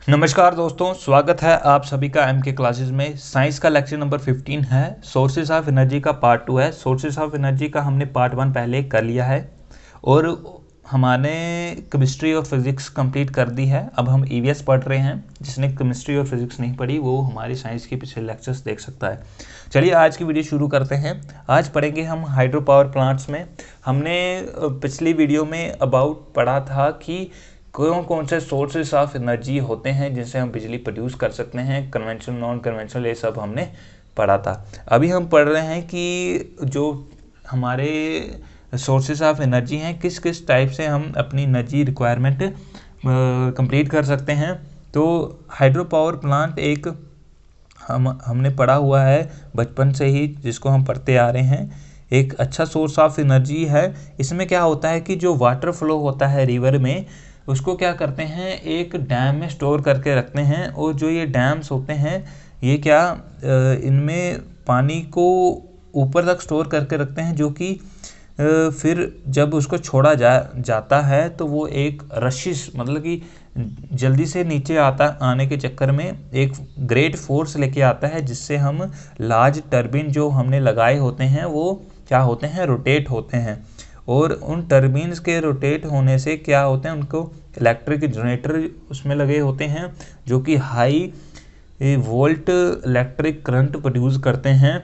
नमस्कार दोस्तों, स्वागत है आप सभी का एम के क्लासेस में। साइंस का लेक्चर नंबर 15 है। सोर्सेज ऑफ एनर्जी का पार्ट 2 है। सोर्सेज ऑफ एनर्जी का हमने पार्ट 1 पहले कर लिया है और हमने केमिस्ट्री और फिज़िक्स कंप्लीट कर दी है। अब हम ईवीएस पढ़ रहे हैं। जिसने केमिस्ट्री और फिज़िक्स नहीं पढ़ी वो हमारी साइंस के पिछले लेक्चर्स देख सकता है। चलिए आज की वीडियो शुरू करते हैं। आज पढ़ेंगे हम हाइड्रो पावर प्लांट्स में। हमने पिछली वीडियो में अबाउट पढ़ा था कि कौन कौन से सोर्सेस ऑफ एनर्जी होते हैं जिनसे हम बिजली प्रोड्यूस कर सकते हैं, कन्वेंशनल नॉन कन्वेंशनल, ये सब हमने पढ़ा था। अभी हम पढ़ रहे हैं कि जो हमारे सोर्सेस ऑफ एनर्जी हैं, किस किस टाइप से हम अपनी एनर्जी रिक्वायरमेंट कंप्लीट कर सकते हैं। तो हाइड्रो पावर प्लांट एक हमने पढ़ा हुआ है बचपन से ही, जिसको हम पढ़ते आ रहे हैं। एक अच्छा सोर्स ऑफ एनर्जी है। इसमें क्या होता है कि जो वाटर फ्लो होता है रिवर में, उसको क्या करते हैं, एक डैम में स्टोर करके रखते हैं। और जो ये डैम्स होते हैं ये क्या इनमें पानी को ऊपर तक स्टोर करके रखते हैं, जो कि फिर जब उसको छोड़ा जाता है तो वो एक रशिश, मतलब कि जल्दी से नीचे आने के चक्कर में एक ग्रेट फोर्स लेके आता है, जिससे हम लार्ज टर्बिन जो हमने लगाए होते हैं वो क्या होते हैं, रोटेट होते हैं। और उन टर्बिन्स के रोटेट होने से क्या होते हैं, उनको इलेक्ट्रिक जनरेटर उसमें लगे होते हैं जो कि high volt electric current produce करते हैं।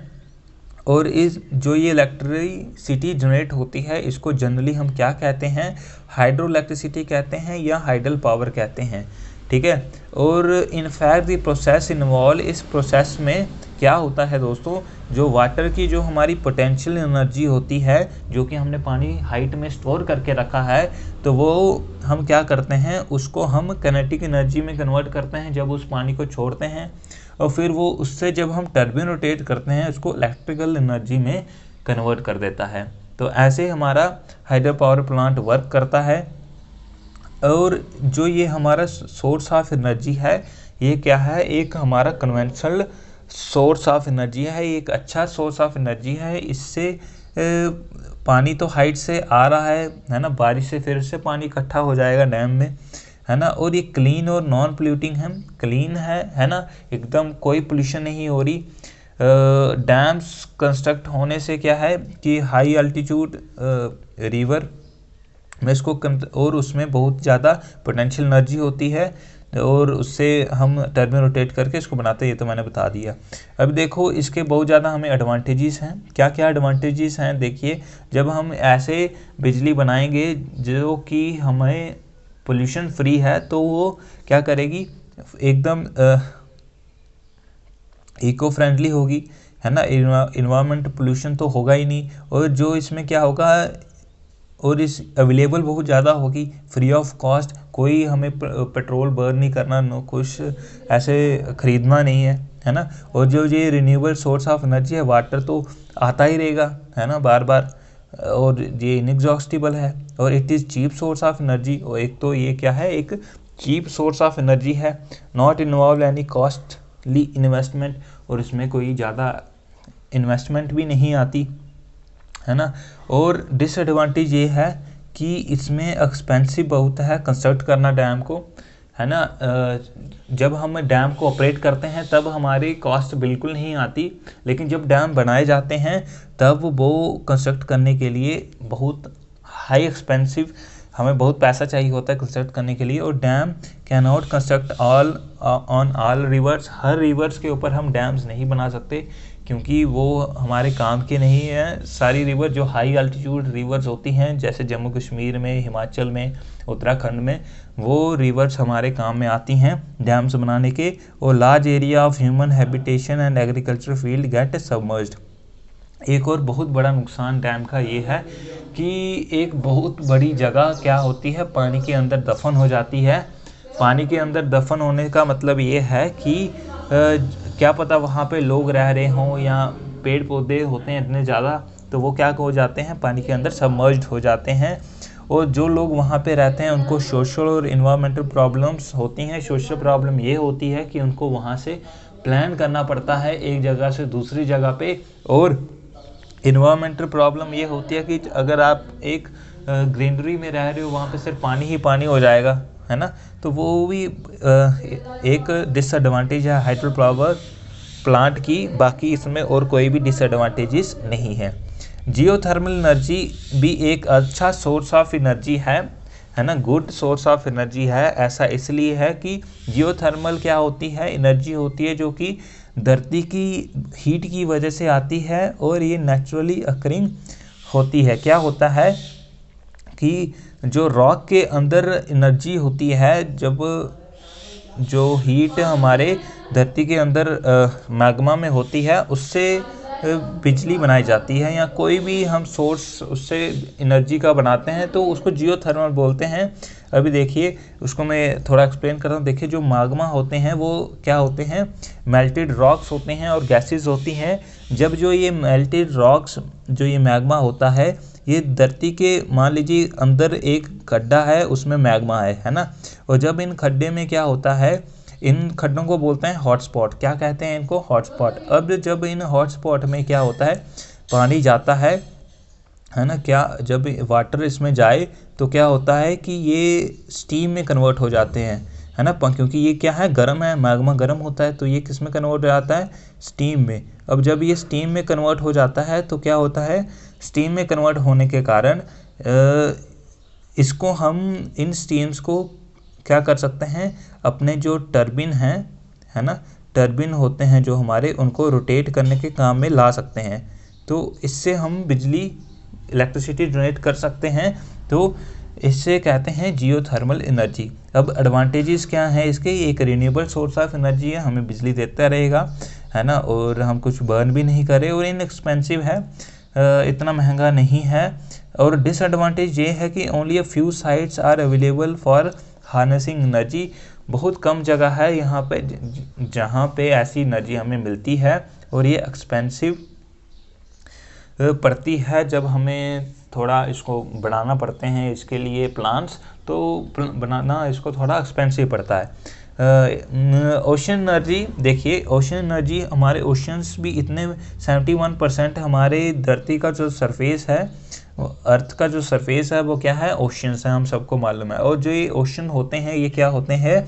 और इस जो ये इलेक्ट्रिसिटी जनरेट होती है, इसको जनरली हम क्या कहते हैं, हाइड्रो इलेक्ट्रिसिटी कहते हैं या हाइडल पावर कहते हैं। ठीक है। और इनफैक्ट द प्रोसेस इन्वॉल्व, इस प्रोसेस में क्या होता है दोस्तों, जो वाटर की जो हमारी पोटेंशियल एनर्जी होती है, जो कि हमने पानी हाइट में स्टोर करके रखा है, तो वो हम क्या करते हैं, उसको हम काइनेटिक एनर्जी में कन्वर्ट करते हैं जब उस पानी को छोड़ते हैं। और फिर वो उससे जब हम टर्बिन रोटेट करते हैं उसको इलेक्ट्रिकल एनर्जी में कन्वर्ट कर देता है। तो ऐसे हमारा हाइड्रो पावर प्लांट वर्क करता है। और जो ये हमारा सोर्स ऑफ एनर्जी है, ये क्या है, एक हमारा कन्वेंशनल सोर्स ऑफ एनर्जी है। ये एक अच्छा सोर्स ऑफ एनर्जी है। इससे पानी तो हाइट से आ रहा है ना, बारिश से फिर से पानी इकट्ठा हो जाएगा डैम में, है ना। और ये क्लीन और नॉन पोल्यूटिंग है, क्लीन है ना, एकदम कोई पोल्यूशन नहीं हो रही। डैम्स कंस्ट्रक्ट होने से क्या है कि हाई अल्टीट्यूड रिवर में इसको और उसमें बहुत ज़्यादा पोटेंशियल एनर्जी होती है, और उससे हम टर्बिन रोटेट करके इसको बनाते हैं। ये तो मैंने बता दिया। अब देखो इसके बहुत ज़्यादा हमें एडवांटेजेस हैं। क्या क्या एडवांटेजेस हैं, देखिए। जब हम ऐसे बिजली बनाएंगे जो कि हमें पोल्यूशन फ्री है, तो वो क्या करेगी, एकदम इको फ्रेंडली होगी, है ना। इन्वायरमेंट पोल्यूशन तो होगा ही नहीं। और जो इसमें क्या होगा, और इस अवेलेबल बहुत ज़्यादा होगी, फ्री ऑफ कॉस्ट, कोई हमें पेट्रोल बर्न नहीं करना, नो कुछ ऐसे ख़रीदना नहीं है ना। और जो ये रिन्यूएबल सोर्स ऑफ एनर्जी है, वाटर तो आता ही रहेगा, है ना, बार बार। और ये इनएग्जॉस्टिबल है और it is cheap source of energy. और एक तो ये क्या है, एक चीप सोर्स ऑफ एनर्जी है, not involve any costly investment, और इसमें कोई ज़्यादा इन्वेस्टमेंट भी नहीं आती, है ना। और डिसएडवांटेज ये है कि इसमें एक्सपेंसिव बहुत है कंस्ट्रक्ट करना डैम को, है ना। जब हम डैम को ऑपरेट करते हैं तब हमारी कॉस्ट बिल्कुल नहीं आती, लेकिन जब डैम बनाए जाते हैं तब वो कंस्ट्रक्ट करने के लिए बहुत हाई एक्सपेंसिव, हमें बहुत पैसा चाहिए होता है कंस्ट्रक्ट करने के लिए। और dam can not construct on all reverse, her reverse के ऊपर हम डैम्स नहीं बना सकते, क्योंकि वो हमारे काम के नहीं है। सारी रिवर जो हाई अल्टीट्यूड रिवर्स होती हैं, जैसे जम्मू कश्मीर में, हिमाचल में, उत्तराखंड में, वो रिवर्स हमारे काम में आती हैं डैम्स बनाने के। और large area of human habitation and agriculture field get submerged. एक और बहुत बड़ा नुकसान डैम का ये है कि एक बहुत बड़ी जगह क्या होती है, पानी के अंदर दफन हो जाती है। पानी के अंदर दफन होने का मतलब ये है कि क्या पता वहाँ पे लोग रह रहे हों या पेड़ पौधे होते हैं इतने ज़्यादा, तो वो क्या हो जाते हैं, पानी के अंदर सबमर्ज्ड हो जाते हैं। और जो लोग वहाँ पे रहते हैं उनको सोशल और इन्वायरमेंटल प्रॉब्लम्स होती हैं। सोशल प्रॉब्लम ये होती है कि उनको वहाँ से प्लान करना पड़ता है एक जगह से दूसरी जगह पे। और इन्वायरमेंटल प्रॉब्लम ये होती है कि अगर आप एक ग्रीनरी में रह रहे हो, वहाँ पे सिर्फ पानी ही पानी हो जाएगा, है ना, तो वो भी एक डिसएडवांटेज है हाइड्रो पावर प्लांट की। बाकी इसमें और कोई भी डिसएडवांटेजेस नहीं है। जियोथर्मल एनर्जी भी एक अच्छा सोर्स ऑफ एनर्जी है ना, गुड सोर्स ऑफ एनर्जी है। ऐसा इसलिए है कि जियोथर्मल क्या होती है, एनर्जी होती है जो कि धरती की हीट की वजह से आती है और ये नेचुरली अकरिंग होती है। क्या होता है कि जो रॉक के अंदर एनर्जी होती है, जब जो हीट हमारे धरती के अंदर मैग्मा में होती है, उससे बिजली बनाई जाती है, या कोई भी हम सोर्स उससे एनर्जी का बनाते हैं तो उसको जियोथर्मल बोलते हैं। अभी देखिए उसको मैं थोड़ा एक्सप्लेन करता हूँ। देखिए जो मैग्मा होते हैं वो क्या होते हैं, मेल्टेड रॉक्स होते हैं और गैसेस होती हैं। जब जो ये मेल्टेड रॉक्स, जो ये मैग्मा होता है, ये धरती के मान लीजिए अंदर एक खड्डा है, उसमें मैग्मा है ना, और जब इन खड्डे में क्या होता है, इन खड्डों को बोलते हैं हॉटस्पॉट। क्या कहते हैं इनको, हॉटस्पॉट। अब जब इन हॉटस्पॉट में क्या होता है, पानी जाता है ना, क्या जब वाटर इसमें जाए तो क्या होता है कि ये स्टीम में कन्वर्ट हो जाते हैं, है ना, क्योंकि ये क्या है, गर्म है, मैग्मा गर्म होता है, तो ये किस में कन्वर्ट हो जाता है, स्टीम में। अब जब ये स्टीम में कन्वर्ट हो जाता है तो क्या होता है, स्टीम में कन्वर्ट होने के कारण इसको हम इन स्टीम्स को क्या कर सकते हैं, अपने जो टर्बिन हैं, है ना, टर्बिन होते हैं जो हमारे, उनको रोटेट करने के काम में ला सकते हैं। तो इससे हम बिजली, इलेक्ट्रिसिटी जनरेट कर सकते हैं। तो इससे कहते हैं जियोथर्मल एनर्जी। अब एडवांटेजेस क्या हैं इसके, एक रिन्यूएबल सोर्स ऑफ एनर्जी है, हमें बिजली देता रहेगा, है ना, और हम कुछ बर्न भी नहीं करें, और इनएक्सपेंसिव है, इतना महंगा नहीं है। और डिसएडवांटेज ये है कि only a few sites are available for harnessing energy. बहुत कम जगह है यहाँ पे जहाँ पे ऐसी एनर्जी हमें मिलती है, और ये एक्सपेंसिव पड़ती है। जब हमें थोड़ा इसको बढ़ाना पड़ते हैं इसके लिए प्लांट्स, तो बनाना इसको थोड़ा एक्सपेंसिव पड़ता है। ओशन एनर्जी, देखिए ओशन एनर्जी, हमारे ओशंस भी इतने 71% हमारे धरती का जो सरफेस है, अर्थ का जो सरफेस है वो क्या है, ओशंस है, हम सबको मालूम है। और जो ये ओशन होते हैं ये क्या होते हैं,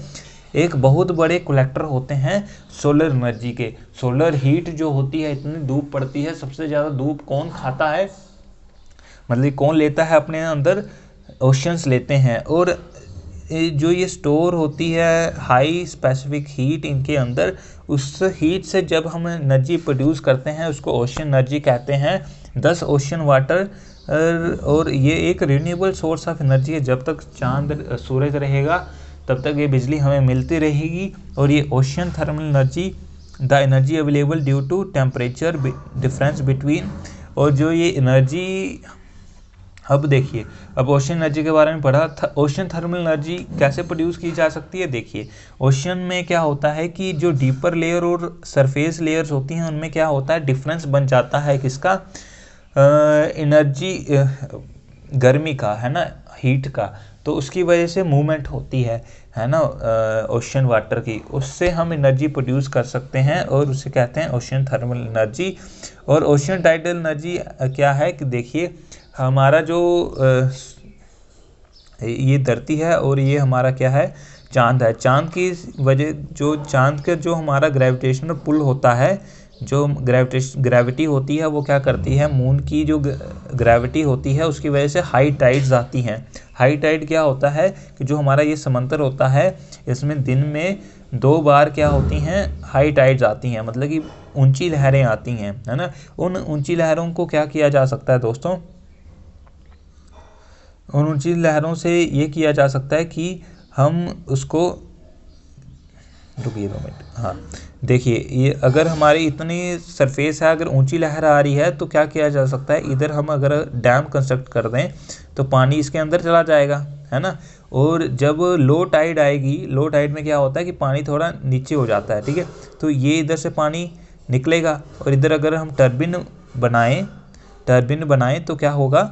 एक बहुत बड़े कलेक्टर होते हैं सोलर एनर्जी के। सोलर हीट जो होती है, इतनी धूप पड़ती है, सबसे ज़्यादा धूप कौन खाता है, मतलब कौन लेता है अपने अंदर, ओशंस लेते हैं। और जो ये स्टोर होती है हाई स्पेसिफिक हीट इनके अंदर, उस हीट से जब हम एनर्जी प्रोड्यूस करते हैं उसको ओशन एनर्जी कहते हैं। 10 ओशन वाटर, और ये एक रिन्यूएबल सोर्स ऑफ एनर्जी है। जब तक चांद सूरज रहेगा तब तक ये बिजली हमें मिलती रहेगी। और ये ocean thermal energy, the energy available due to temperature difference between, और जो ये एनर्जी, अब देखिए, अब ओशन एनर्जी के बारे में पढ़ा था। ओशन थर्मल एनर्जी कैसे प्रोड्यूस की जा सकती है, देखिए ओशन में क्या होता है कि जो डीपर लेयर और सरफेस लेयर्स होती हैं उनमें क्या होता है, डिफरेंस बन जाता है किसका, एनर्जी, गर्मी का, है ना, हीट का। तो उसकी वजह से मूवमेंट होती है ना, ओशन वाटर की, उससे हम एनर्जी प्रोड्यूस कर सकते हैं और उसे कहते हैं ओशन थर्मल एनर्जी। और ओशन टाइडल एनर्जी क्या है कि देखिए, हमारा जो ये धरती है और ये हमारा क्या है, चांद है। चांद की वजह, जो चांद का जो हमारा ग्रेविटेशनल पुल होता है, जो ग्रेविटी होती है, वो क्या करती है, मून की जो ग्रेविटी होती है उसकी वजह से हाई टाइड्स आती हैं। हाई टाइड क्या होता है कि जो हमारा ये समंदर होता है, इसमें दिन में 2 बार क्या होती हैं, हाई टाइड्स आती हैं, मतलब कि ऊंची लहरें आती हैं, है ना। उन ऊंची लहरों को क्या किया जा सकता है दोस्तों, उन ऊंची लहरों से ये किया जा सकता है कि हम उसको, रुकिए 2 मिनट, हाँ देखिए, ये अगर हमारी इतनी सरफेस है, अगर ऊंची लहर आ रही है तो क्या किया जा सकता है, इधर हम अगर डैम कंस्ट्रक्ट कर दें तो पानी इसके अंदर चला जाएगा, है ना। और जब लो टाइड आएगी, लो टाइड में क्या होता है कि पानी थोड़ा नीचे हो जाता है, ठीक है, तो ये इधर से पानी निकलेगा। और इधर अगर हम टर्बिन बनाएं तो क्या होगा,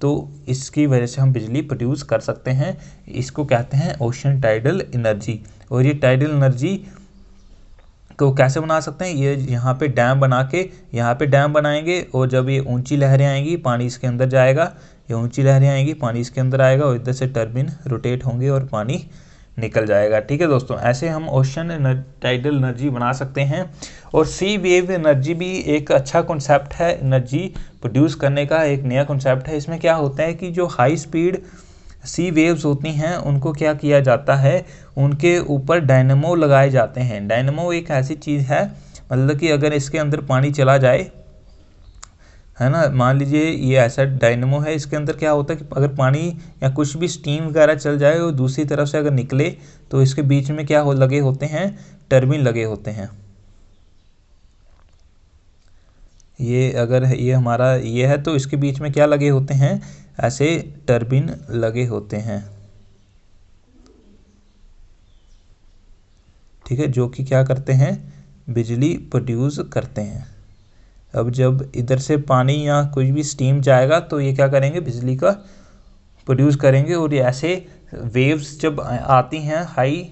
तो इसकी वजह से हम बिजली प्रोड्यूस कर सकते हैं। इसको कहते हैं ओशन टाइडल एनर्जी। और ये टाइडल एनर्जी को कैसे बना सकते हैं, ये यहाँ पे डैम बना के, यहाँ पे डैम बनाएंगे, और जब ये ऊंची लहरें आएंगी पानी इसके अंदर जाएगा, ये ऊंची लहरें आएंगी पानी इसके अंदर आएगा, और इधर से टर्बिन रोटेट होंगे और पानी निकल जाएगा। ठीक है दोस्तों, ऐसे हम ओशन टाइडल एनर्जी बना सकते हैं। और सी वेव एनर्जी भी एक अच्छा कॉन्सेप्ट है, एनर्जी प्रोड्यूस करने का एक नया कॉन्सेप्ट है। इसमें क्या होता है कि जो हाई स्पीड सी वेव्स होती हैं उनको क्या किया जाता है, उनके ऊपर डायनेमो लगाए जाते हैं। डायनेमो एक ऐसी चीज़ है, मतलब कि अगर इसके अंदर पानी चला जाए, है ना, मान लीजिए ये ऐसा डायनेमो है, इसके अंदर क्या होता है कि अगर पानी या कुछ भी स्टीम वगैरह चल जाए और दूसरी तरफ से अगर निकले तो इसके बीच में क्या लगे होते हैं, टर्बिन लगे होते हैं। ये अगर ये हमारा ये है तो इसके बीच में क्या लगे होते हैं, ऐसे टर्बिन लगे होते हैं। ठीक है, जो कि क्या करते हैं, बिजली प्रोड्यूस करते हैं। अब जब इधर से पानी या कोई भी स्टीम जाएगा तो ये क्या करेंगे, बिजली का प्रोड्यूस करेंगे। और ये ऐसे वेव्स जब आती हैं हाई,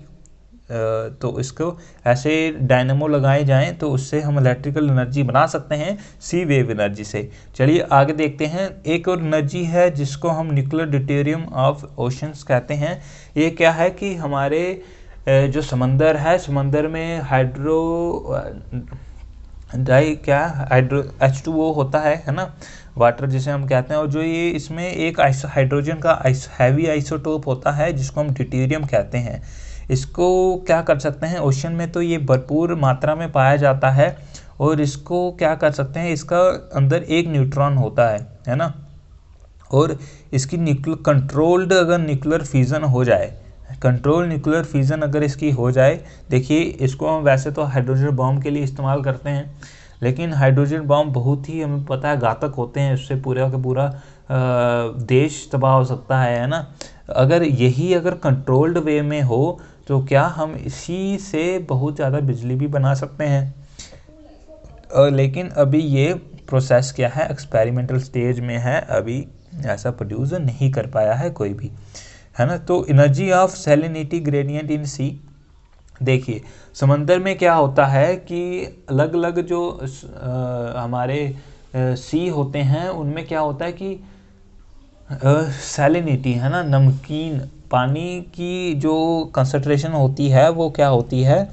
तो इसको ऐसे डायनेमो लगाए जाएं तो उससे हम इलेक्ट्रिकल एनर्जी बना सकते हैं सी वेव एनर्जी से। चलिए आगे देखते हैं। एक और एनर्जी है जिसको हम न्यूक्लियर ड्यूटेरियम ऑफ ओशंस कहते हैं। ये क्या है कि हमारे जो समंदर है, समंदर में हाइड्रो H2O होता है ना, वाटर जिसे हम कहते हैं। और जो ये इसमें एक हाइड्रोजन का हैवी आइसोटोप होता है जिसको हम ड्यूटेरियम कहते हैं। इसको क्या कर सकते हैं, ओशन में तो ये भरपूर मात्रा में पाया जाता है। और इसको क्या कर सकते हैं, इसका अंदर एक न्यूट्रॉन होता है ना, और इसकी कंट्रोल्ड अगर न्यूक्लियर फ्यूज़न हो जाए, कंट्रोल न्यूक्लियर फ्यूज़न अगर इसकी हो जाए, देखिए इसको हम वैसे तो हाइड्रोजन बॉम्ब के लिए इस्तेमाल करते हैं, लेकिन हाइड्रोजन बॉम्ब बहुत ही हमें पता है घातक होते हैं, उससे पूरा का पूरा देश तबाह हो सकता है ना। अगर यही अगर कंट्रोल्ड वे में हो तो क्या हम इसी से बहुत ज़्यादा बिजली भी बना सकते हैं। लेकिन अभी ये प्रोसेस क्या है, एक्सपेरिमेंटल स्टेज में है, अभी ऐसा प्रोड्यूस नहीं कर पाया है कोई भी, है ना। तो एनर्जी ऑफ सैलिनिटी ग्रेडियंट इन सी, देखिए समंदर में क्या होता है कि अलग अलग जो हमारे सी होते हैं उनमें क्या होता है कि सैलिनिटी, है ना, नमकीन पानी की जो कंसंट्रेशन होती है वो क्या होती है,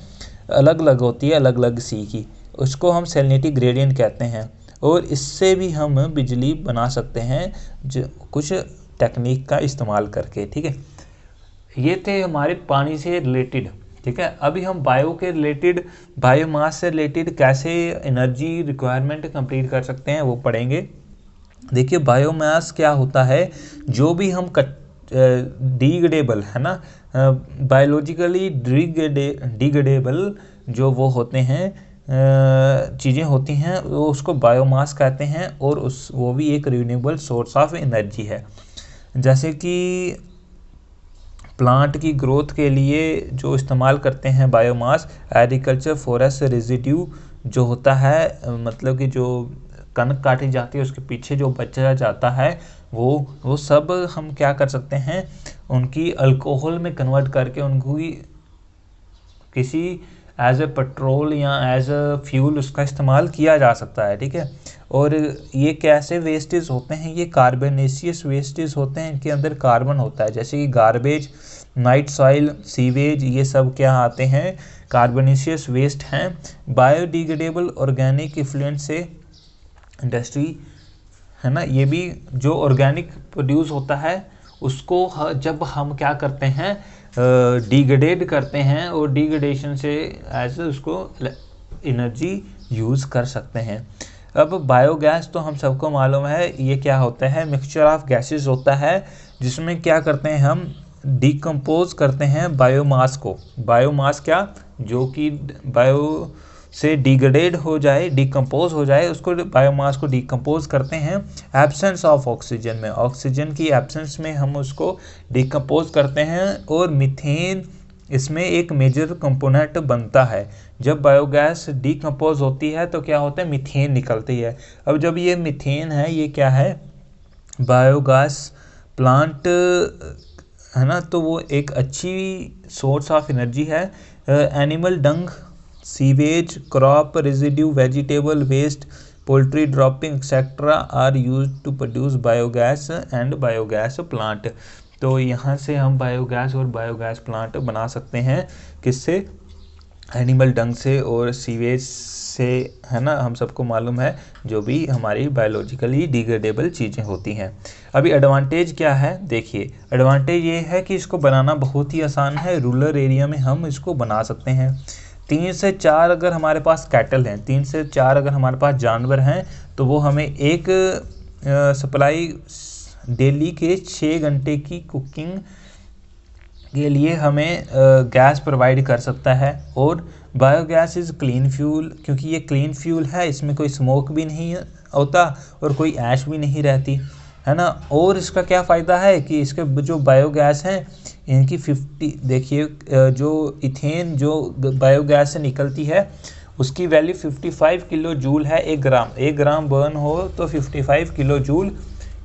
अलग अलग होती है, अलग अलग सी की, उसको हम सैलिनिटी ग्रेडियंट कहते हैं। और इससे भी हम बिजली बना सकते हैं जो कुछ टेक्निक का इस्तेमाल करके। ठीक है, ये थे हमारे पानी से रिलेटेड। ठीक है, अभी हम बायो के रिलेटेड, बायोमास से रिलेटेड कैसे एनर्जी रिक्वायरमेंट कंप्लीट कर सकते हैं वो पढ़ेंगे। देखिए बायोमास क्या होता है, जो भी हम डिग्रेडेबल, है ना, बायोलॉजिकली डिग्रेडेबल जो वो होते हैं चीज़ें होती हैं, वो उसको बायोमास कहते हैं। और वो भी एक रिन्यूएबल सोर्स ऑफ एनर्जी है। जैसे कि प्लांट की ग्रोथ के लिए जो इस्तेमाल करते हैं बायोमास, एग्रीकल्चर फॉरेस्ट रेजिड्यू जो होता है, मतलब कि जो कनक काटी जाती है उसके पीछे जो बचा जाता है वो सब हम क्या कर सकते हैं, उनकी अल्कोहल में कन्वर्ट करके उनको किसी एज ए पेट्रोल या एज ए फ्यूल उसका इस्तेमाल किया जा सकता है। ठीक है, और ये कैसे वेस्टेज होते हैं, ये कार्बोनेशियस वेस्टेज होते हैं, इनके अंदर कार्बन होता है। जैसे कि गार्बेज, नाइट सॉइल, सीवेज, ये सब क्या आते हैं, कार्बोनेशियस वेस्ट हैं। बायोडिग्रेडेबल ऑर्गेनिक इफ्लुएंस से इंडस्ट्री, है ना, ये भी जो ऑर्गेनिक प्रोड्यूस होता है उसको जब हम क्या करते हैं, डिग्रेडेड करते हैं, और डिग्रेडेशन से एज उसको एनर्जी यूज़ कर सकते हैं। अब बायोगैस तो हम सबको मालूम है, ये क्या होता है, मिक्सचर ऑफ गैसेस होता है, जिसमें क्या करते हैं हम डिकम्पोज करते हैं बायोमास को। बायोमास क्या, जो कि बायो से डिग्रेडेड हो जाए, डिकम्पोज हो जाए, उसको बायोमास को डिकम्पोज करते हैं एब्सेंस ऑफ ऑक्सीजन में, ऑक्सीजन की एब्सेंस में हम उसको डिकम्पोज करते हैं। और मीथेन इसमें एक मेजर कंपोनेंट बनता है। जब बायोगैस डिकम्पोज होती है तो क्या होता है, मीथेन निकलती है। अब जब ये मीथेन है, ये क्या है, बायोगैस प्लांट, है ना, तो वो एक अच्छी सोर्स ऑफ एनर्जी है। Animal dung, sewage, crop residue, vegetable waste, poultry dropping etcetera are used to produce biogas and biogas plant. तो यहाँ से हम बायोगैस और बायोगैस प्लांट बना सकते हैं, किससे? एनिमल डंग से और सीवेज से, है ना, हम सबको मालूम है, जो भी हमारी बायोलॉजिकली डिग्रेडेबल चीज़ें होती हैं। अभी एडवांटेज क्या है? देखिए, एडवांटेज ये है कि इसको बनाना बहुत ही आसान है, रूरल एरिया में हम इसको बना सकते हैं। 3 से 4 अगर हमारे पास कैटल हैं, 3 से 4 अगर हमारे पास जानवर हैं, तो वो हमें एक सप्लाई डेली के 6 घंटे की कुकिंग के लिए हमें गैस प्रोवाइड कर सकता है। और बायोगैस इज़ क्लीन फ्यूल, क्योंकि ये क्लीन फ्यूल है, इसमें कोई स्मोक भी नहीं होता और कोई ऐश भी नहीं रहती, है ना। और इसका क्या फ़ायदा है कि इसके जो बायोगैस हैं इनकी 50, देखिए जो इथेन जो बायोगैस से निकलती है उसकी वैल्यू 55 किलो जूल है 1 ग्राम बर्न हो तो 55 किलो जूल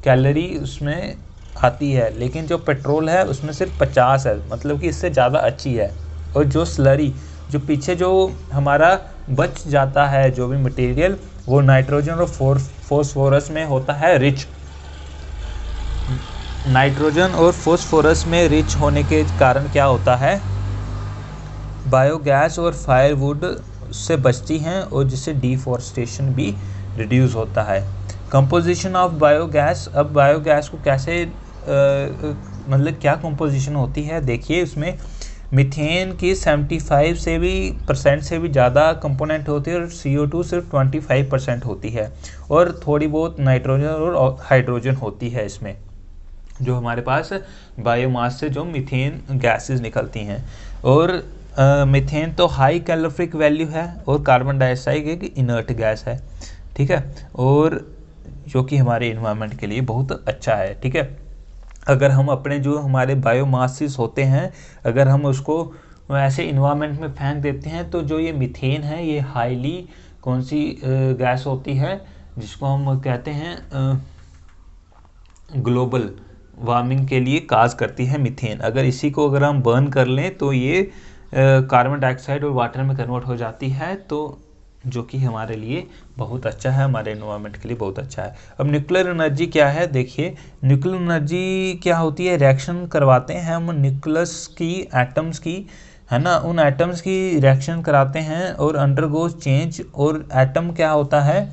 कैलोरी उसमें आती है। लेकिन जो पेट्रोल है उसमें सिर्फ 50 है, मतलब कि इससे ज़्यादा अच्छी है। और जो स्लरी, जो पीछे जो हमारा बच जाता है जो भी मटेरियल, वो नाइट्रोजन और फॉस्फोरस में होता है रिच। नाइट्रोजन और फॉस्फोरस में रिच होने के कारण क्या होता है, बायोगैस और फायरवुड से बचती हैं और जिससे डिफॉरेस्टेशन भी रिड्यूस होता है। कंपोजिशन ऑफ बायोगैस, अब बायोगैस को कैसे मतलब क्या कंपोजिशन होती है, देखिए उसमें मीथेन की 75% से भी ज़्यादा कंपोनेंट होती है और CO2 सिर्फ 25% होती है, और थोड़ी बहुत नाइट्रोजन और हाइड्रोजन होती है इसमें, जो हमारे पास बायोमास से जो मीथेन गैसेस निकलती हैं। और मीथेन तो हाई कैलोरीफिक वैल्यू है और कार्बन डाइऑक्साइड एक इनर्ट गैस है, ठीक है, और जो कि हमारे इन्वायरमेंट के लिए बहुत अच्छा है, ठीक है। अगर हम अपने जो हमारे बायोमासेस होते हैं, अगर हम उसको ऐसे इन्वायरमेंट में फेंक देते हैं, तो जो ये मीथेन है ये हाईली कौन सी गैस होती है, जिसको हम कहते हैं ग्लोबल वार्मिंग के लिए काज करती है मीथेन। अगर इसी को अगर हम बर्न कर लें तो ये कार्बन डाइऑक्साइड और वाटर में कन्वर्ट हो जाती है, तो जो कि हमारे लिए बहुत अच्छा है, हमारे एनवायरनमेंट के लिए बहुत अच्छा है। अब न्यूक्लियर एनर्जी क्या है, देखिए न्यूक्लियर एनर्जी क्या होती है, रिएक्शन करवाते हैं हम न्यूक्लियस की एटम्स की, है ना, उन एटम्स की रिएक्शन कराते हैं और अंडरगोज चेंज, और एटम क्या होता है,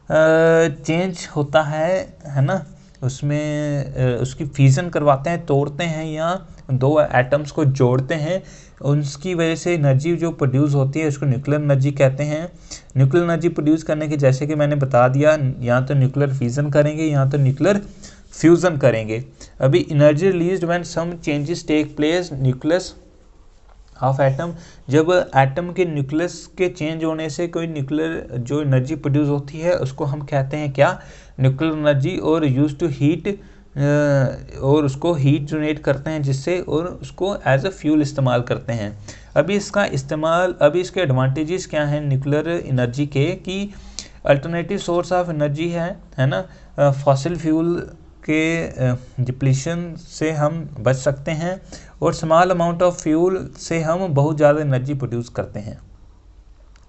चेंज होता है ना, उसमें उसकी फ्यूज़न करवाते हैं, तोड़ते हैं या 2 एटम्स को जोड़ते हैं, उसकी वजह से एनर्जी जो प्रोड्यूस होती है उसको न्यूक्लियर एनर्जी कहते हैं। न्यूक्लियर एनर्जी प्रोड्यूस करने की, जैसे कि मैंने बता दिया, यहाँ तो न्यूक्लियर फ्यूज़न करेंगे, यहाँ तो न्यूक्लियर फ्यूज़न करेंगे। अभी energy released when some changes take place nucleus of atom, जब एटम के न्यूक्लियस के चेंज होने से कोई न्यूक्लियर जो एनर्जी प्रोड्यूस होती है उसको हम कहते हैं क्या, न्यूक्लियर एनर्जी, और यूज टू हीट, और उसको हीट जनरेट करते हैं जिससे, और उसको एज अ फ्यूल इस्तेमाल करते हैं। अभी इसका इस्तेमाल, अभी इसके एडवांटेजेस क्या हैं न्यूक्लियर एनर्जी के, कि अल्टरनेटिव सोर्स ऑफ एनर्जी है ना, फॉसिल फ्यूल के डिप्लीशन से हम बच सकते हैं, और स्मॉल अमाउंट ऑफ फ्यूल से हम बहुत ज़्यादा एनर्जी प्रोड्यूस करते हैं,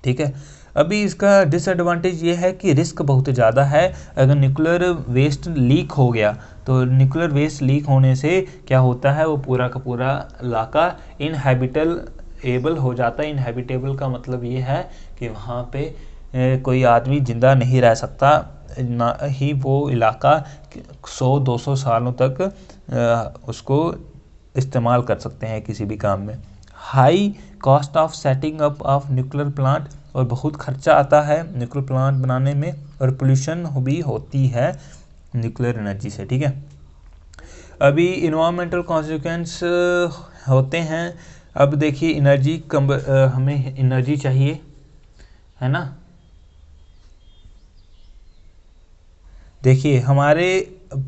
ठीक है। अभी इसका डिसएडवांटेज ये है कि रिस्क बहुत ज़्यादा है। अगर न्यूक्लियर वेस्ट लीक हो गया, तो न्यूक्लियर वेस्ट लीक होने से क्या होता है, वो पूरा का पूरा इलाका इनहैबिटेबल हो जाता है। इनहैबिटेबल का मतलब ये है कि वहाँ पे कोई आदमी ज़िंदा नहीं रह सकता, ना ही वो इलाका 100-200 सालों तक उसको इस्तेमाल कर सकते हैं किसी भी काम में। High cost of setting up of nuclear plant, और बहुत खर्चा आता है न्यूक्लियर प्लांट बनाने में, और पोल्यूशन भी होती है न्यूक्लियर एनर्जी से, ठीक है। अभी इन्वायरमेंटल कॉन्सिक्वेंस होते हैं। अब देखिए एनर्जी हमें एनर्जी चाहिए, है ना। देखिए हमारे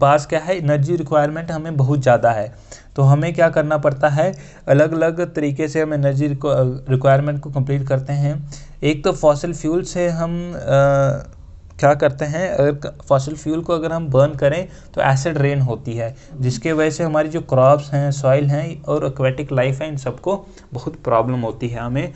पास क्या है, एनर्जी रिक्वायरमेंट हमें बहुत ज़्यादा है, तो हमें क्या करना पड़ता है, अलग अलग तरीके से हम एनर्जी रिक्वायरमेंट को कंप्लीट करते हैं। एक तो फॉसिल फ्यूल से हम क्या करते हैं, अगर फॉसिल फ्यूल को अगर हम बर्न करें तो एसिड रेन होती है, जिसके वजह से हमारी जो क्रॉप्स हैं, सॉइल हैं और एक्वेटिक लाइफ है, इन सबको बहुत प्रॉब्लम होती है हमें।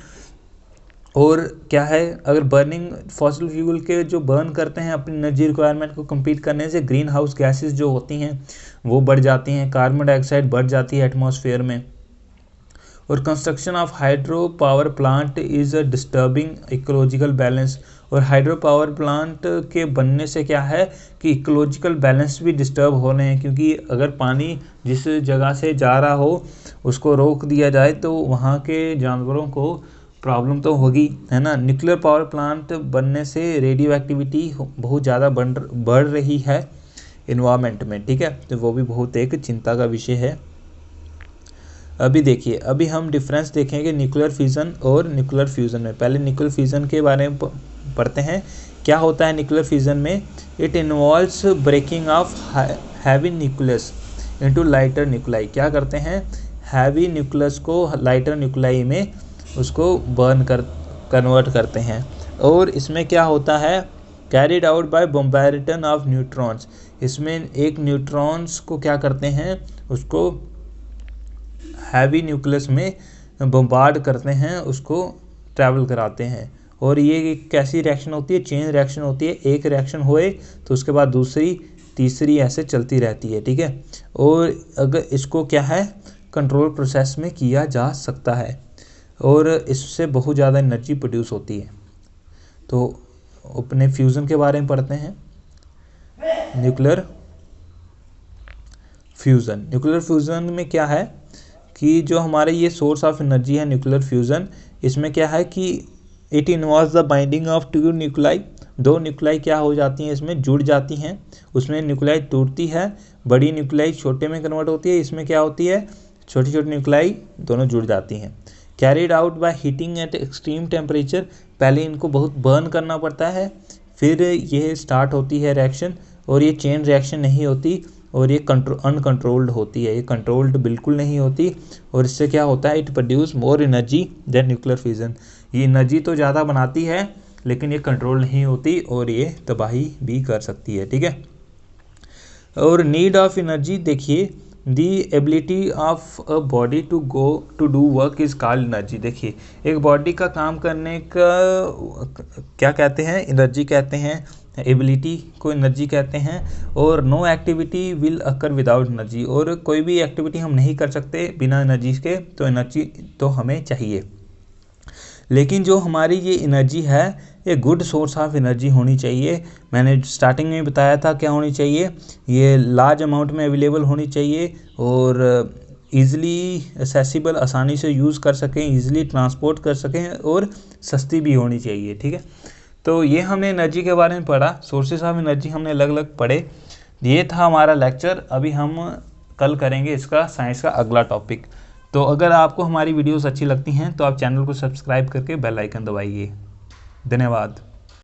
और क्या है, अगर बर्निंग फॉसिल फ्यूल के जो बर्न करते हैं अपनी एनर्जी रिक्वायरमेंट को कंप्लीट करने से ग्रीन हाउस गैसेज जो होती हैं वो बढ़ जाती हैं, कार्बन डाइऑक्साइड बढ़ जाती है एटमॉस्फेयर में। और construction of hydro power plant is a disturbing ecological balance. और हाइड्रो पावर प्लांट के बनने से क्या है कि इकोलॉजिकल बैलेंस भी डिस्टर्ब हो रहे हैं, क्योंकि अगर पानी जिस जगह से जा रहा हो उसको रोक दिया जाए तो वहाँ के जानवरों को प्रॉब्लम तो होगी, है ना। न्यूक्लियर पावर प्लांट बनने से रेडियो एक्टिविटी बहुत ज़्यादा बढ़ रही है इन्वायरमेंट में, ठीक है। तो वो भी बहुत एक चिंता का विषय है। अभी देखिए, अभी हम डिफरेंस देखेंगे न्यूक्लियर फिजन और न्यूक्लियर फ्यूज़न में। पहले न्यूक्लियर फिजन के बारे में पढ़ते हैं। क्या होता है न्यूक्लियर फिजन में? It involves breaking of heavy nucleus into lighter nuclei. क्या करते हैं? हैवी न्यूक्लियस को लाइटर न्यूक्लाई में उसको कन्वर्ट करते हैं। और इसमें क्या होता है? Carried out by bombarding of neutrons. इसमें एक न्यूट्रॉन्स को क्या करते हैं, उसको हैवी न्यूक्लियस में बम्बार्ड करते हैं, उसको ट्रैवल कराते हैं। और ये कैसी रिएक्शन होती है? चेन रिएक्शन होती है। एक रिएक्शन होए तो उसके बाद दूसरी, तीसरी, ऐसे चलती रहती है, ठीक है। और अगर इसको क्या है, कंट्रोल प्रोसेस में किया जा सकता है और इससे बहुत ज़्यादा एनर्जी प्रोड्यूस होती है। तो अपने फ्यूज़न के बारे में पढ़ते हैं। न्यूक्लियर फ्यूज़न में क्या है कि जो हमारे ये सोर्स ऑफ एनर्जी है न्यूक्लियर फ्यूज़न, इसमें क्या है कि it involves the binding of two nuclei. दो न्यूक्लाई क्या हो जाती हैं, इसमें जुड़ जाती हैं। उसमें न्यूक्लाई टूटती है, बड़ी न्यूक्लाई छोटे में कन्वर्ट होती है। इसमें क्या होती है, छोटी छोटी न्यूक्लाई दोनों जुड़ जाती हैं। Carried out by heating eight extreme temperature. पहले इनको बहुत बर्न करना पड़ता है, फिर ये स्टार्ट होती है रिएक्शन। और ये चेन रिएक्शन नहीं होती और ये अनकंट्रोल्ड होती है, ये कंट्रोल्ड बिल्कुल नहीं होती। और इससे क्या होता है, it produce more energy than nuclear fission. ये एनर्जी तो ज़्यादा बनाती है लेकिन ये कंट्रोल नहीं होती और ये तबाही भी कर सकती है, ठीक है। और नीड ऑफ एनर्जी देखिए, the ability of a body to do work is called energy. देखिए, एक बॉडी का काम करने का क्या कहते हैं? एनर्जी कहते हैं। एबिलिटी को एनर्जी कहते हैं। और no activity will occur without energy. और कोई भी एक्टिविटी हम नहीं कर सकते बिना एनर्जी के, तो एनर्जी तो हमें चाहिए। लेकिन जो हमारी ये एनर्जी है, ये गुड सोर्स ऑफ एनर्जी होनी चाहिए। मैंने स्टार्टिंग में बताया था क्या होनी चाहिए, ये लार्ज अमाउंट में अवेलेबल होनी चाहिए और ईज़िली एक्सेसिबल, आसानी से यूज़ कर सकें, ईज़िली ट्रांसपोर्ट कर सकें और सस्ती भी होनी चाहिए, ठीक है। तो ये हमने एनर्जी के बारे में पढ़ा, सोर्सेज ऑफ एनर्जी हमने अलग अलग पढ़े। ये था हमारा लेक्चर। अभी हम कल करेंगे इसका साइंस का अगला टॉपिक। तो अगर आपको हमारी वीडियोस अच्छी लगती हैं तो आप चैनल को सब्सक्राइब करके बेल आइकन दबाइए। धन्यवाद।